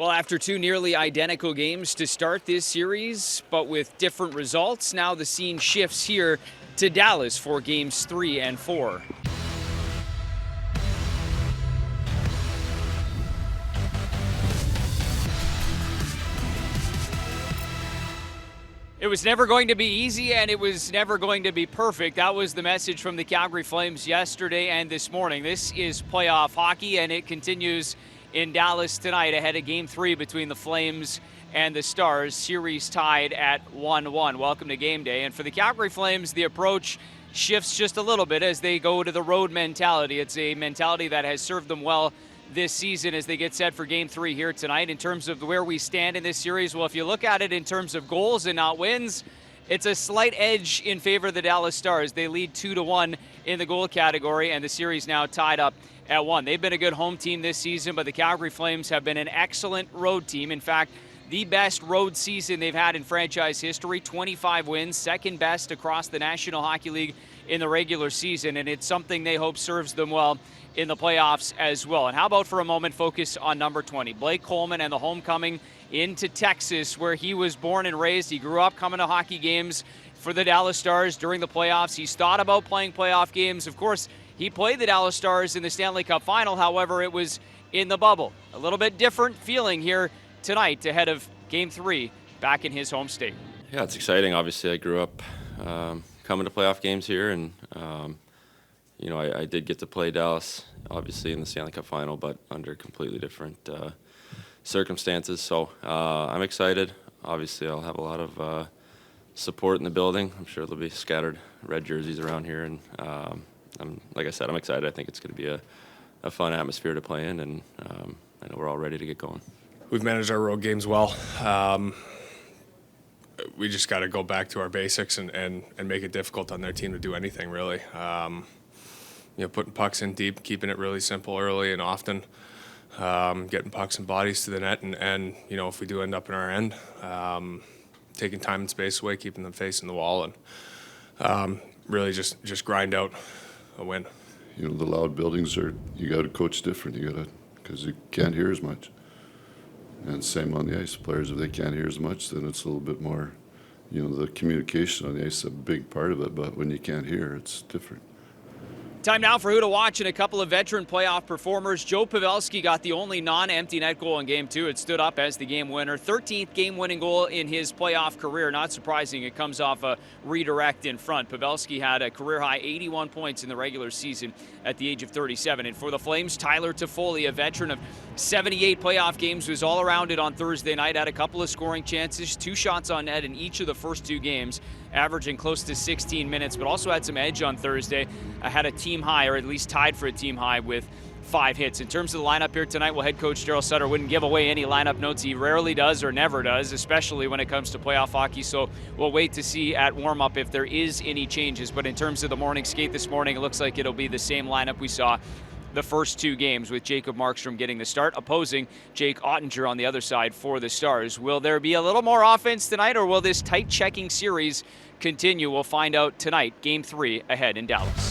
Well, after two nearly identical games to start this series, but with different results, now the scene shifts here to Dallas for games 3 and 4. It was never going to be easy, and it was never going to be perfect. That was the message from the Calgary Flames yesterday and this morning. This is playoff hockey, and it continues in Dallas tonight ahead of Game 3 between the Flames and the Stars. Series tied at 1-1. Welcome to game day. And for the Calgary Flames, the approach shifts just a little bit as they go to the road mentality. It's a mentality that has served them well this season as they get set for Game 3 here tonight. In terms of where we stand in this series, well, if you look at it in terms of goals and not wins, it's a slight edge in favor of the Dallas Stars. They lead 2-1 in the goal category, and the series now tied up at 1. They've been a good home team this season, but the Calgary Flames have been an excellent road team. In fact, the best road season they've had in franchise history, 25 wins, second best across the National Hockey League in the regular season, and it's something they hope serves them well in the playoffs as well. And how about for a moment focus on number 20, Blake Coleman, and the homecoming into Texas where he was born and raised. He grew up coming to hockey games for the Dallas Stars during the playoffs. He's thought about playing playoff games. Of course, he played the Dallas Stars in the Stanley Cup Final. However, it was in the bubble. A little bit different feeling here tonight ahead of Game 3 back in his home state. Yeah, it's exciting. Obviously, I grew up coming to playoff games here, and I did get to play Dallas, obviously, in the Stanley Cup Final, but under completely different circumstances. So I'm excited. Obviously, I'll have a lot of support in the building. I'm sure there'll be scattered red jerseys around here, and like I said, I'm excited. I think it's going to be a fun atmosphere to play in, and I know we're all ready to get going. We've managed our road games well. We just got to go back to our basics and make it difficult on their team to do anything, really. Putting pucks in deep, keeping it really simple early and often, getting pucks and bodies to the net, and if we do end up in our end, taking time and space away, keeping them facing the wall, and really just grind out a win. The loud buildings you got to coach different. Because you can't hear as much. And same on the ice. Players, if they can't hear as much, then it's a little bit more, the communication on the ice is a big part of it, but when you can't hear, it's different. Time now for Who to Watch and a couple of veteran playoff performers. Joe Pavelski got the only non-empty net goal in Game 2. It stood up as the game winner. 13th game-winning goal in his playoff career. Not surprising, it comes off a redirect in front. Pavelski had a career-high 81 points in the regular season at the age of 37. And for the Flames, Tyler Toffoli, a veteran of 78 playoff games, was all around it on Thursday night. Had a couple of scoring chances, 2 shots on net in each of the first 2 games, averaging close to 16 minutes, but also had some edge on Thursday. Had a team high, or at least tied for a team high, with 5 hits. In terms of the lineup here tonight, well, head coach Daryl Sutter wouldn't give away any lineup notes. He rarely does or never does, especially when it comes to playoff hockey. So we'll wait to see at warm-up if there is any changes. But in terms of the morning skate this morning, it looks like it'll be the same lineup we saw the first 2 games, with Jacob Markstrom getting the start, opposing Jake Ottinger on the other side for the Stars. Will there be a little more offense tonight, or will this tight checking series continue? We'll find out tonight. Game 3 ahead in Dallas.